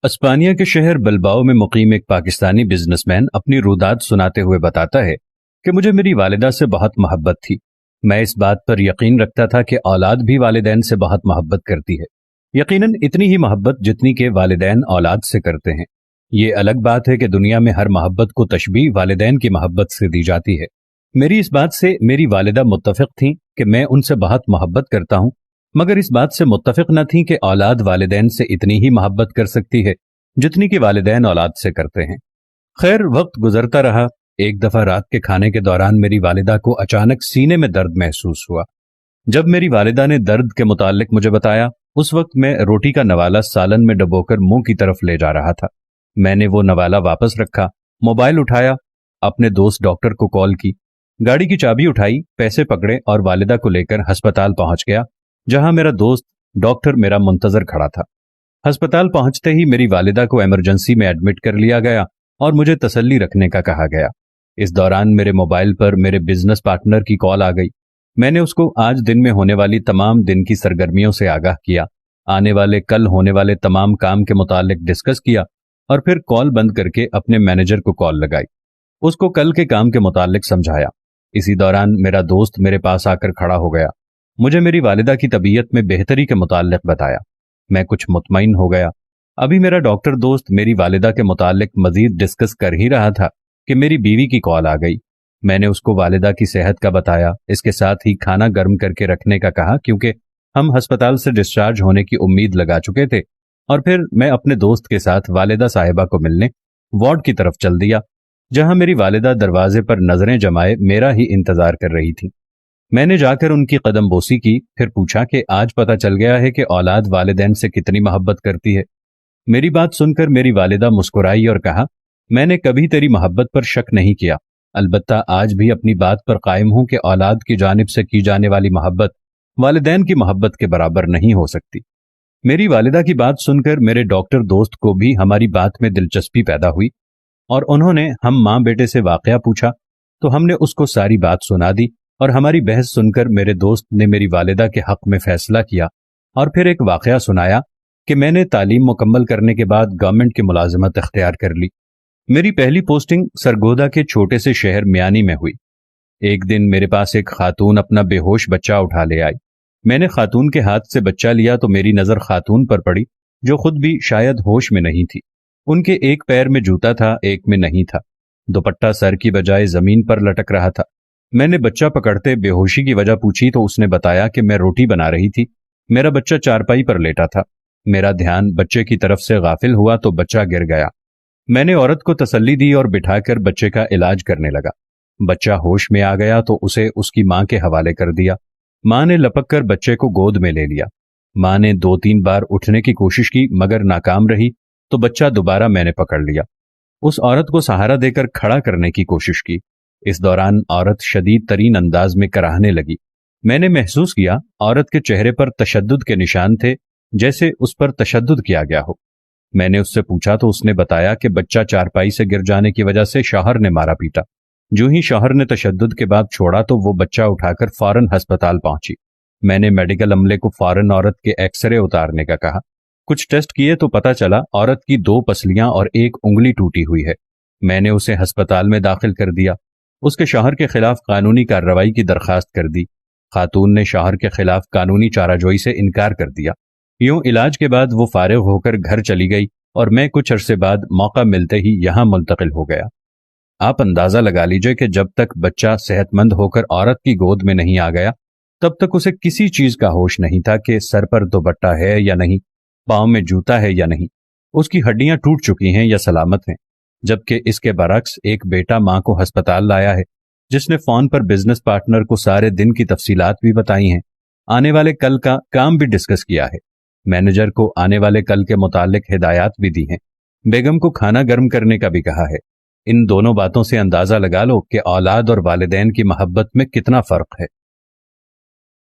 اسپانیہ کے شہر بلباؤ میں مقیم ایک پاکستانی بزنس مین اپنی روداد سناتے ہوئے بتاتا ہے کہ مجھے میری والدہ سے بہت محبت تھی۔ میں اس بات پر یقین رکھتا تھا کہ اولاد بھی والدین سے بہت محبت کرتی ہے، یقیناً اتنی ہی محبت جتنی کہ والدین اولاد سے کرتے ہیں۔ یہ الگ بات ہے کہ دنیا میں ہر محبت کو تشبیہ والدین کی محبت سے دی جاتی ہے۔ میری اس بات سے میری والدہ متفق تھیں کہ میں ان سے بہت محبت کرتا ہوں، مگر اس بات سے متفق نہ تھیں کہ اولاد والدین سے اتنی ہی محبت کر سکتی ہے جتنی کہ والدین اولاد سے کرتے ہیں۔ خیر، وقت گزرتا رہا۔ ایک دفعہ رات کے کھانے کے دوران میری والدہ کو اچانک سینے میں درد محسوس ہوا۔ جب میری والدہ نے درد کے متعلق مجھے بتایا، اس وقت میں روٹی کا نوالا سالن میں ڈبو کر منہ کی طرف لے جا رہا تھا۔ میں نے وہ نوالا واپس رکھا، موبائل اٹھایا، اپنے دوست ڈاکٹر کو کال کی، گاڑی کی چابی اٹھائی، پیسے پکڑے اور والدہ کو لے کر ہسپتال پہنچ گیا، جہاں میرا دوست ڈاکٹر میرا منتظر کھڑا تھا۔ ہسپتال پہنچتے ہی میری والدہ کو ایمرجنسی میں ایڈمٹ کر لیا گیا اور مجھے تسلی رکھنے کا کہا گیا۔ اس دوران میرے موبائل پر میرے بزنس پارٹنر کی کال آ گئی۔ میں نے اس کو آج دن میں ہونے والی تمام دن کی سرگرمیوں سے آگاہ کیا، آنے والے کل ہونے والے تمام کام کے متعلق ڈسکس کیا اور پھر کال بند کر کے اپنے مینیجر کو کال لگائی، اس کو کل کے کام کے متعلق سمجھایا۔ اسی دوران میرا دوست میرے پاس آ کر کھڑا ہو گیا، مجھے میری والدہ کی طبیعت میں بہتری کے متعلق بتایا۔ میں کچھ مطمئن ہو گیا۔ ابھی میرا ڈاکٹر دوست میری والدہ کے متعلق مزید ڈسکس کر ہی رہا تھا کہ میری بیوی کی کال آ گئی۔ میں نے اس کو والدہ کی صحت کا بتایا، اس کے ساتھ ہی کھانا گرم کر کے رکھنے کا کہا کیونکہ ہم ہسپتال سے ڈسچارج ہونے کی امید لگا چکے تھے، اور پھر میں اپنے دوست کے ساتھ والدہ صاحبہ کو ملنے وارڈ کی طرف چل دیا، جہاں میری والدہ دروازے پر نظریں جمائے میرا ہی انتظار کر رہی تھی۔ میں نے جا کر ان کی قدم بوسی کی، پھر پوچھا کہ آج پتہ چل گیا ہے کہ اولاد والدین سے کتنی محبت کرتی ہے۔ میری بات سن کر میری والدہ مسکرائی اور کہا، میں نے کبھی تیری محبت پر شک نہیں کیا، البتہ آج بھی اپنی بات پر قائم ہوں کہ اولاد کی جانب سے کی جانے والی محبت والدین کی محبت کے برابر نہیں ہو سکتی۔ میری والدہ کی بات سن کر میرے ڈاکٹر دوست کو بھی ہماری بات میں دلچسپی پیدا ہوئی، اور انہوں نے ہم ماں بیٹے سے واقعہ پوچھا تو ہم نے اس کو ساری بات سنا دی، اور ہماری بحث سن کر میرے دوست نے میری والدہ کے حق میں فیصلہ کیا اور پھر ایک واقعہ سنایا کہ میں نے تعلیم مکمل کرنے کے بعد گورنمنٹ کی ملازمت اختیار کر لی۔ میری پہلی پوسٹنگ سرگودا کے چھوٹے سے شہر میانی میں ہوئی۔ ایک دن میرے پاس ایک خاتون اپنا بے ہوش بچہ اٹھا لے آئی۔ میں نے خاتون کے ہاتھ سے بچہ لیا تو میری نظر خاتون پر پڑی، جو خود بھی شاید ہوش میں نہیں تھی۔ ان کے ایک پیر میں جوتا تھا، ایک میں نہیں تھا، دوپٹہ سر کی بجائے زمین پر لٹک رہا تھا۔ میں نے بچہ پکڑتے بے ہوشی کی وجہ پوچھی تو اس نے بتایا کہ میں روٹی بنا رہی تھی، میرا بچہ چارپائی پر لیٹا تھا، میرا دھیان بچے کی طرف سے غافل ہوا تو بچہ گر گیا۔ میں نے عورت کو تسلی دی اور بٹھا کر بچے کا علاج کرنے لگا۔ بچہ ہوش میں آ گیا تو اسے اس کی ماں کے حوالے کر دیا۔ ماں نے لپک کر بچے کو گود میں لے لیا۔ ماں نے 2-3 بار اٹھنے کی کوشش کی مگر ناکام رہی تو بچہ دوبارہ میں نے پکڑ لیا۔ اس عورت کو سہارا دے کر کھڑا کرنے کی کوشش کی۔ اس دوران عورت شدید ترین انداز میں کراہنے لگی۔ میں نے محسوس کیا عورت کے چہرے پر تشدد کے نشان تھے، جیسے اس پر تشدد کیا گیا ہو۔ میں نے اس سے پوچھا تو اس نے بتایا کہ بچہ چارپائی سے گر جانے کی وجہ سے شوہر نے مارا پیٹا۔ جو ہی شوہر نے تشدد کے بعد چھوڑا تو وہ بچہ اٹھا کر فوراً ہسپتال پہنچی۔ میں نے میڈیکل عملے کو فوراً عورت کے ایکس رے اتارنے کا کہا۔ کچھ ٹیسٹ کیے تو پتہ چلا عورت کی 2 پسلیاں اور 1 انگلی ٹوٹی ہوئی ہے۔ میں نے اسے ہسپتال میں داخل کر دیا۔ اس کے شوہر کے خلاف قانونی کارروائی کی درخواست کر دی۔ خاتون نے شوہر کے خلاف قانونی چارہ جوئی سے انکار کر دیا۔ یوں علاج کے بعد وہ فارغ ہو کر گھر چلی گئی اور میں کچھ عرصے بعد موقع ملتے ہی یہاں منتقل ہو گیا۔ آپ اندازہ لگا لیجئے کہ جب تک بچہ صحت مند ہو کر عورت کی گود میں نہیں آ گیا تب تک اسے کسی چیز کا ہوش نہیں تھا کہ سر پر دوپٹہ ہے یا نہیں، پاؤں میں جوتا ہے یا نہیں، اس کی ہڈیاں ٹوٹ چکی ہیں یا سلامت ہیں۔ جبکہ اس کے برعکس ایک بیٹا ماں کو ہسپتال لایا ہے، جس نے فون پر بزنس پارٹنر کو سارے دن کی تفصیلات بھی بتائی ہیں، آنے والے کل کا کام بھی ڈسکس کیا ہے، مینیجر کو آنے والے کل کے متعلق ہدایات بھی دی ہیں، بیگم کو کھانا گرم کرنے کا بھی کہا ہے۔ ان دونوں باتوں سے اندازہ لگا لو کہ اولاد اور والدین کی محبت میں کتنا فرق ہے۔